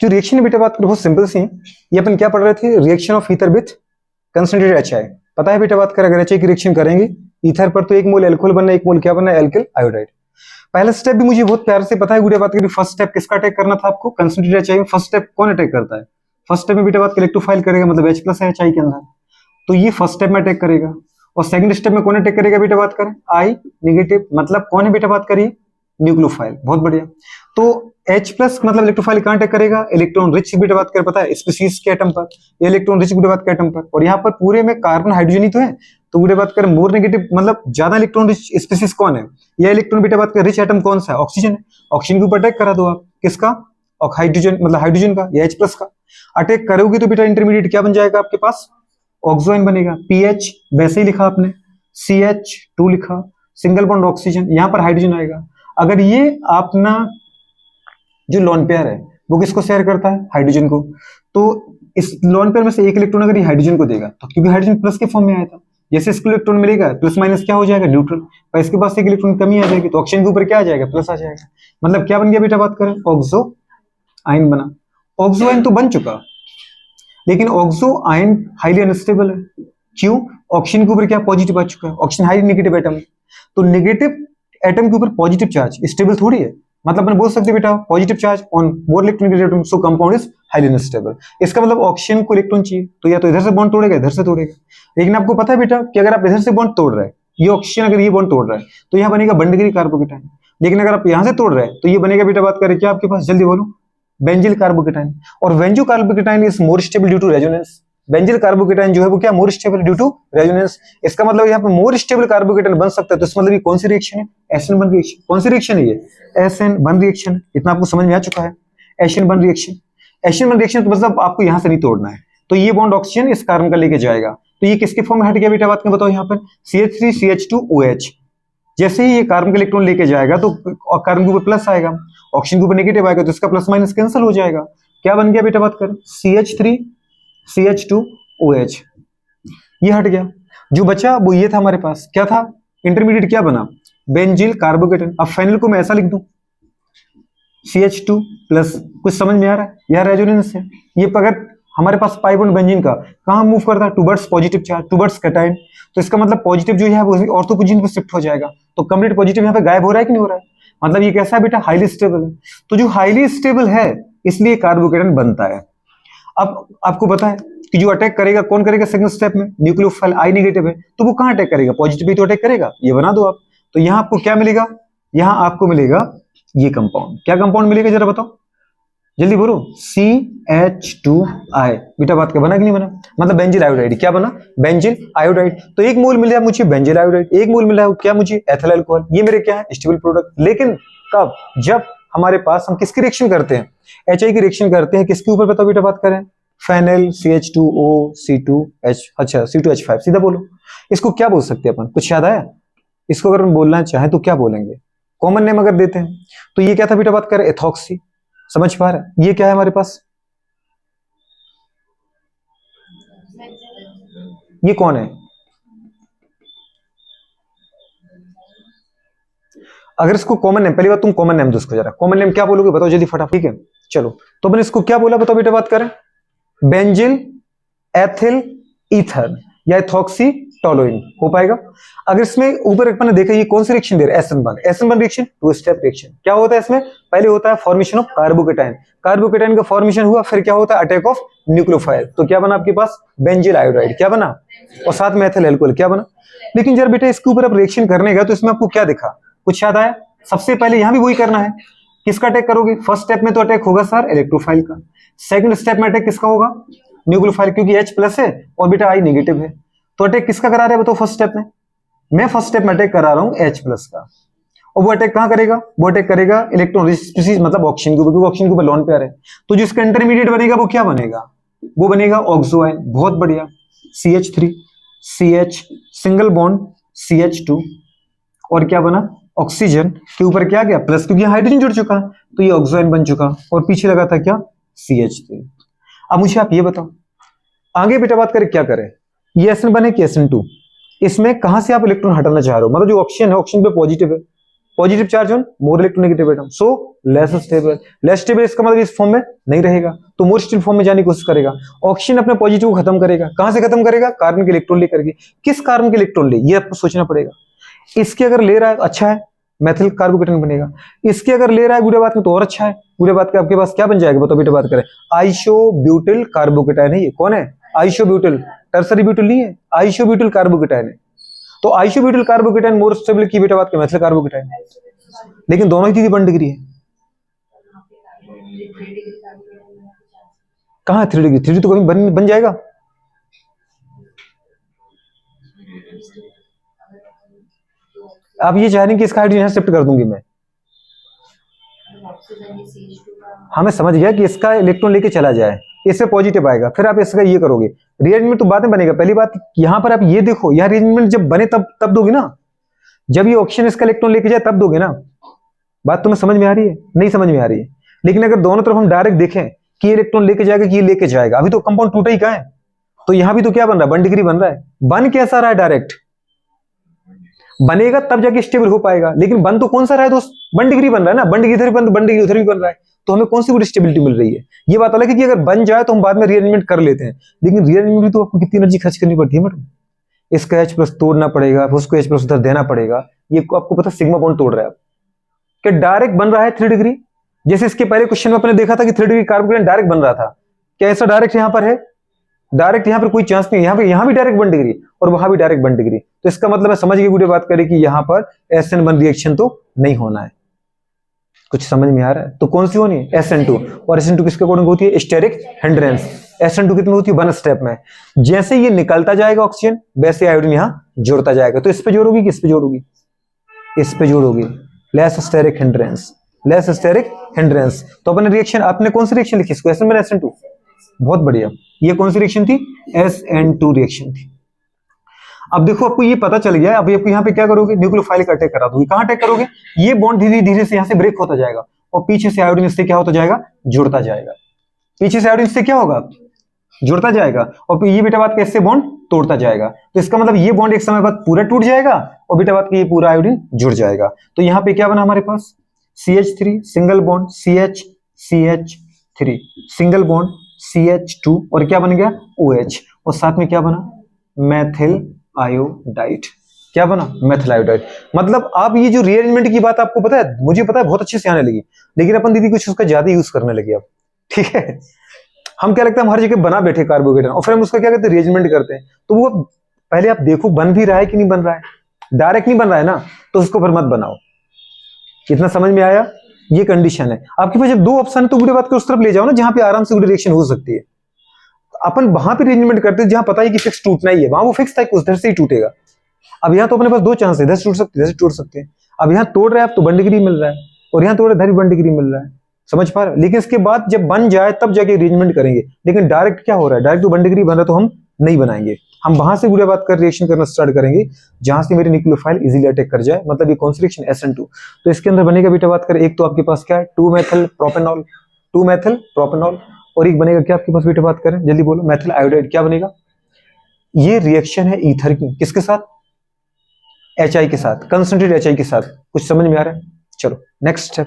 जो रिएक्शन बेटा बात करें बहुत सिंपल सी है। ये अपन क्या पढ़ रहे थे, reaction of ether with concentrated HI। पता है बेटा बात करें अगर HI की रिएक्शन करेंगे ईथर पर तो 1 मोल एल्कोहल बनना, 1 मोल क्या बनना है, एल्किल आयोडाइड। पहला स्टेप भी मुझे बहुत प्यार से पता है बेटा बात करें। फर्स्ट स्टेप किसका अटैक करना था आपको, कंसंट्रेटेड HI में। फर्स्ट स्टेप कौन अटैक करता है, फर्स्ट स्टेप में बेटा बात इलेक्ट्रोफाइल करेगा, मतलब H+ है HI के अंदर, तो ये फर्स्ट स्टेप में अटैक करेगा। और सेकंड स्टेप में कौन अटैक करेगा बेटा बात करें, I नेगेटिव, मतलब कौन है बेटा बात करिए, न्यूक्लियोफाइल। बहुत बढ़िया। तो H+ मतलब इलेक्ट्रोफाइल कहां अटैक करेगा, इलेक्ट्रॉन रिच बेटा बात करें, पता है स्पीशीज के एटम पर, या इलेक्ट्रॉन रिच बेटा बात के एटम पर। और यहाँ पर पूरे में कार्बन हाइड्रोजन ही तो है, तो बेटा बात करें मोर नेगेटिव मतलब ज्यादा इलेक्ट्रॉन रिच स्पीशीज कौन है, या इलेक्ट्रॉन बेटा बात करें रिच एटम कौन सा है, ऑक्सीजन है। ऑक्सीजन के ऊपर अटैक करा दो आप, किसका, और हाइड्रोजन मतलब हाइड्रोजन का या H+ का अटैक करोगे तो बेटा इंटरमीडिएट क्या बन जाएगा आपके पास, ऑक्सो आयन बनेगा। पीएच वैसे ही लिखा आपने, CH2 लिखा, सिंगल बॉन्ड ऑक्सीजन, यहाँ पर हाइड्रोजन आएगा। अगर ये अपना जो लोन पेयर है वो किसको शेयर करता है, हाइड्रोजन को, तो इस लोन पेयर में से एक इलेक्ट्रॉन अगर ये हाइड्रोजन को देगा, तो क्योंकि हाइड्रोजन प्लस के फॉर्म में आया था, जैसे इसको इलेक्ट्रॉन मिलेगा प्लस माइनस क्या हो जाएगा, न्यूट्रल, पर इसके पास एक इलेक्ट्रॉन कमी आ जाएगी तो ऑक्सीजन के ऊपर क्या आ जाएगा, प्लस आ जाएगा। मतलब क्या बन गया बेटा बात करें, ऑक्सो आयन बना। ऑक्सो आयन तो बन चुका, लेकिन ऑक्सो आयन हाईली अनस्टेबल है। क्यों, ऑक्सीजन के ऊपर क्या पॉजिटिव आ चुका है, ऑक्सीजन हाईली नेगेटिव एटम, तो नेगेटिव एटम के ऊपर पॉजिटिव चार्ज स्टेबल थोड़ी है। मतलब अपन बोल सकते बेटा positive charge on more electronic atom so compound is highly unstable. इसका मतलब ऑक्सीजन को इलेक्ट्रॉन चाहिए, तो या तो इधर से बॉन्ड तोड़ेगा इधर से तोड़ेगा। लेकिन आपको पता है बेटा कि अगर आप इधर से बॉन्ड तोड़ रहे हैं, ये ऑक्सीजन अगर ये बॉन्ड तोड़ रहा है तो यहाँ बनेगा बंडगिरी कार्बोकेटाइन। लेकिन अगर आप यहाँ से तोड़ रहे हैं तो ये बनेगा बेटा बात करें क्या आपके पास, जल्दी बोलो, बेंजिल कार्बोकेटाइन। और benzyl carbocation is more stable due to resonance. Benzyl carbocation जो है वो क्या, more stable due to resonance. इसका मतलब यहाँ पे मोर स्टेबल कार्बोकेटाइन बन सकता है, तो इसका मतलब ये कौन सी रिएक्शन है, SN1 रिएक्शन। कौन सी रिएक्शन है ये, SN1 रिएक्शन। इतना आपको समझ में आ चुका है, SN1 रिएक्शन। SN1 रिएक्शन का मतलब आपको यहाँ से नहीं तोड़ना है, तो ये बॉन्ड ऑक्सीजन इस कार्बन का लेके जाएगा, तो ये किसके फॉर्म में हट गया बेटा बात में बताओ, यहाँ पर CH3CH2OH। जैसे ही ये कार्बन का इलेक्ट्रॉन लेके जाएगा तो कार्बन के ऊपर प्लस आएगा, ऑक्सीजन के ऊपर नेगेटिव आएगा, तो इसका प्लस माइनस कैंसिल हो जाएगा। क्या बन गया बेटा बात कर, CH3CH2OH, ये हट गया। जो बचा वो ये था हमारे पास, क्या था, इंटरमीडिएट क्या बना, बेंजिल कार्बोकेटाइन। अब फाइनल को मैं ऐसा लिख दूं, CH2 प्लस, कुछ समझ में आ रहा है, यह रेजोनेंस है। ये अगर हमारे पास पाई बॉन्ड बेंजीन का कहां मूव करता है, towards positive charge, towards cation, तो इसका मतलब पॉजिटिव जो है वो ऑर्थो पोजीशन पे शिफ्ट हो जाएगा, तो कंप्लीट पॉजिटिव यहाँ पे गायब हो रहा है कि नहीं हो रहा है। मतलब ये कैसा है बेटा, हाईली स्टेबल है। तो जो हाईली स्टेबल है इसलिए कार्बोकेटाइन बनता है। अब आपको पता है कि जो अटैक करेगा कौन करेगा सेकंड स्टेप में, न्यूक्लियोफाइल I नेगेटिव है, तो वो कहां अटैक करेगा, पॉजिटिव पे तो अटैक करेगा। ये बना दो आप, तो यहां आपको क्या मिलेगा, यहां आपको मिलेगा ये कंपाउंड। क्या कंपाउंड मिलेगा जरा बताओ, जल्दी बोलो, CH2I। बेटा बात क्या बना कि नहीं बना, मतलब बेंजिल आयोडाइड। क्या बना, बेंजिल आयोडाइड। तो 1 मोल मिला मुझे बेंजिल आयोडाइड, 1 मोल मिला क्या मुझे, एथिल अल्कोहल। ये मेरे क्या है, स्टेबल प्रोडक्ट। लेकिन कब, जब हमारे पास हम किसकी रिएक्शन करते हैं, HI की रिएक्शन करते हैं, किसके ऊपर बताओ बेटा बात करें, फेनिल CH2O C2H, अच्छा C2H5। सीधा बोलो, इसको क्या बोल सकते हैं अपन, कुछ याद आया, इसको अगर हम बोलना चाहें तो क्या बोलेंगे, कॉमन नेम अगर देते हैं तो ये क्या था बेटा बात करें, एथॉक्सी। समझ पा रहे हैं, ये क्या है हमारे पास, ये कौन है, अगर इसको कॉमन नेम, पहली बात तुम कॉमन नेम दो इसको, जरा कॉमन नेम क्या बोलोगे बताओ जल्दी फटाफट, ठीक है। चलो तो अपन इसको क्या बोला बताओ बेटा बात करें, बेंजिल एथिल ईथर या एथॉक्सी टोलुइन हो पाएगा। अगर इसमें ऊपर अपन ने देखा ये कौन सी रिएक्शन दे रहा है, SN1 रिएक्शन, 2 स्टेप रिएक्शन। क्या होता है इसमें, पहले होता है फॉर्मेशन ऑफ कार्बोकेटाइन, कार्बोकेटाइन का फॉर्मेशन हुआ, फिर क्या होता है, अटैक ऑफ न्यूक्लियोफाइल, तो क्या बना आपके पास, बेंजिल आयोडाइड। क्या बना, और साथ में एथिल अल्कोहल क्या बना। लेकिन जरा बेटा इसके ऊपर आप रिएक्शन करने गए तो इसमें आपको क्या दिखा, कुछ याद आया, सबसे पहले यहां भी वही करना है, किसका अटैक करोगे, फर्स्ट स्टेप में तो अटैक होगा सर इलेक्ट्रोफाइल का, सेकंड स्टेप में अटैक किसका होगा, न्यूक्लियोफाइल, क्योंकि H+ है और बेटा I नेगेटिव है, तो अटैक किसका करा रहे हैं बताओ फर्स्ट स्टेप में, मैं फर्स्ट स्टेप में अटैक करा रहा हूं H+ का, और वो अटैक कहां करेगा, वो अटैक करेगा इलेक्ट्रॉन रिच स्पीशीज मतलब ऑक्सीजन के ऊपर, क्योंकि ऑक्सीजन के ऊपर लोन पेयर है, तो जिसका इंटरमीडिएट बनेगा वो क्या बनेगा, वो बनेगा ऑक्सो आयन। बहुत बढ़िया, CH3 CH single bond CH2, और क्या बना, ऑक्सीजन के ऊपर क्या गया प्लस, क्योंकि हाइड्रोजन जुड़ चुका, तो ये ऑक्सो आयन बन चुका, और पीछे लगा था क्या, CH3। अब मुझे आप ये बताओ आगे बेटा बात करें क्या करें, ये SN1 है कि SN2, इसमें कहां से आप इलेक्ट्रॉन हटाना चाह रहे हो, मतलब जो ऑक्सीजन है ऑक्सीजन पे पॉजिटिव है, positive charge on more electronegative atom, so less stable. Less stable इसका मतलब इस फॉर्म में नहीं रहेगा, तो मोर स्टेबल फॉर्म में जाने की कोशिश करेगा। ऑक्सीजन अपने पॉजिटिव को खत्म करेगा, कहां से खत्म करेगा? कार्बन के इलेक्ट्रॉन लेकर के। किस कार्बन के इलेक्ट्रॉन ले, ये आपको सोचना पड़ेगा। इसके अगर ले रहा है अच्छा है, मेथिल कार्बोकेटाइन बनेगा। इसके अगर ले रहा है बुरे बात में तो और अच्छा है। बुरे बात के आपके पास क्या बन जाएगा बताओ बेटा, बात करें। आइसोब्यूटिल कार्बोकेटाइन है ये। कौन है? आइसोब्यूटिल, टर्सरी ब्यूटिल नहीं है, आइसोब्यूटिल कार्बोकेटाइन है। तो आइसोब्यूटिल कार्बोकेटाइन मोर स्टेबल की बेटा बात के मेथिल कार्बोकेटाइन, लेकिन दोनों ही 1 डिग्री है। कहां है 3 डिग्री? 3 डिग्री तो कभी बन जाएगा। आप ये चाह रहे हैं कि इसका हाइड्रोजन यहां शिफ्ट कर दूंगी मैं। हाँ मैं समझ गया कि इसका इलेक्ट्रॉन लेके चला जाए, इससे पॉजिटिव आएगा, फिर आप इसका ये करोगे। रीअरेंजमेंट तो बाद में बनेगा। पहली बात यहां पर आप ये देखो, यहां रीअरेंजमेंट जब बने तब दोगे ना, जब ये ऑक्सीजन इसका इलेक्ट्रॉन लेके जाए तब दोगे ना। बात तुम्हें समझ में आ रही है? नहीं समझ में आ रही है। लेकिन अगर दोनों तरफ हम डायरेक्ट देखें कि इलेक्ट्रॉन लेके जाएगा कि ये लेके जाएगा, अभी तो कंपाउंड टूटा ही कहां है, तो यहां भी तो क्या बन रहा है? 1 डिग्री बन रहा है। बन कैसा रहा है? डायरेक्ट बनेगा तब जाके स्टेबल हो पाएगा, लेकिन बन तो कौन सा रहा है दोस्त? 1 डिग्री बन रहा है ना। 1 डिग्री इधर भी 1 डिग्री उधर भी बन रहा है, तो हमें कौन सी गुड स्टेबिलिटी मिल रही है? ये बात अलग है कि अगर बन जाए तो हम बाद में रीअरेंजमेंट कर लेते हैं, लेकिन रीअरेंजमेंट भी तो आपको कितनी एनर्जी खर्च करनी पड़ती है मैडम। इसका H प्लस तोड़ना पड़ेगा, फिर उसको H प्लस उधर देना पड़ेगा। ये आपको पता सिग्मा बॉन्ड तोड़ रहा है कि डायरेक्ट बन रहा है 3 डिग्री। जैसे इसके पहले क्वेश्चन में अपने देखा था कि 3 डिग्री कार्बोकेटाइन डायरेक्ट बन रहा था, क्या ऐसा डायरेक्ट यहां पर है? डायरेक्ट यहां पर कोई चांस नहीं। यहां भी डायरेक्ट 1 डिग्री और वहां भी डायरेक्ट 1 डिग्री, तो इसका मतलब है समझ गए पूरी बात करें कि यहां पर SN1 रिएक्शन तो नहीं होना है। कुछ समझ में आ रहा है? तो कौन सी होनी है? SN2। और SN2 किसके अकॉर्डिंग होती है? Steric hindrance. SN2 कितनी होती है? 1 स्टेप में। जैसे ये निकलता जाएगा ऑक्सीजन, वैसे आयोडीन यहां जोड़ता जाएगा। तो इस पे जोड़ोगी कि इस पे जोड़ोगी? इस पे जोड़ोगी। Less steric hindrance, less steric hindrance. तो अपने रिएक्शन, आपने कौन सी रिएक्शन लिखी इसको? SN1 SN2। बहुत बढ़िया। ये कौन सी रिएक्शन थी? SN2 रिएक्शन थी। अब देखो आपको ये पता चल गया। अब यहाँ पे क्या करोगे? न्यूक्लियोफाइल का अटैक करा दोगे। कहां अटैक करोगे? ये बॉन्ड धीरे धीरे से यहाँ से ब्रेक होता जाएगा और पीछे से आयोडीन इससे क्या होता जाएगा? जुड़ता जाएगा। पीछे से आयोडीन से क्या होगा? जुड़ता जाएगा। और ये बेटा बात का इससे बॉन्ड तोड़ता जाएगा। तो इसका मतलब ये बॉन्ड एक समय बाद पूरा टूट जाएगा और बेटा बात का ये पूरा आयोडीन जुड़ जाएगा। तो यहाँ पे क्या बना हमारे पास? CH3 single bond CH3 single bond CH2 और क्या बन गया? OH। और साथ में क्या बना? Methyl iodide. क्या बना? Methyl iodide. मतलब आप ये जो रीअरेंजमेंट की बात आपको पता है, मुझे पता है बहुत अच्छे से आने लगी, लेकिन अपन दीदी कुछ उसका ज्यादा यूज करने लगे अब। ठीक है, हम क्या लगता है हम हर जगह बना बैठे कार्बोकेटाइन और फिर हम उसका क्या करते हैं? रीअरेंजमेंट करते हैं। तो वो पहले आप देखो बन भी रहा है कि नहीं बन रहा है। डायरेक्ट नहीं बन रहा है ना, तो उसको फिर मत बनाओ। कितना समझ में आया? ये कंडीशन है आपके पास। जब 2 ऑप्शन है तो बुरी बात को उस तरफ ले जाओ ना जहां पे आराम से रिएक्शन हो सकती है। अपन वहां पे अरेंजमेंट करते हैं जहां पता है कि फिक्स टूटना ही है, वहां वो फिक्स था कि उधर से ही टूटेगा। अब यहाँ तो अपने पास 2 चांस है, इधर से टूट सकते हैं, इधर से टूट सकते हैं। अब यहाँ तोड़ रहे हैं आप तो 1 डिग्री मिल रहा है और यहाँ तोड़ रहे इधर भी 1 डिग्री मिल रहा है। समझ पा रहे हो? लेकिन इसके बाद जब बन जाए तब जाके अरेंजमेंट करेंगे। लेकिन डायरेक्ट क्या हो रहा है? डायरेक्ट तो 1 डिग्री बन रहा है तो हम नहीं बनाएंगे। हम वहां से बुरे बात कर रिएक्शन करना स्टार्ट करेंगे जहां से मेरी न्यूक्लियोफाइल इजीली अटैक कर जाए। मतलब ये कौन सी रिएक्शन? SN2। तो इसके अंदर बनेगा बेटा बात करें, एक तो आपके पास क्या है? 2 मेथिल प्रोपेनॉल, 2 मेथिल प्रोपेनॉल। और एक बनेगा क्या आपके पास बेटा बात करें, जल्दी बोलो? Methyl iodide. क्या बनेगा? ये रिएक्शन है ईथर की, किसके साथ? HI के साथ, कंसंट्रेटेड HI के साथ। कुछ समझ में आ रहा है? चलो नेक्स्ट स्टेप।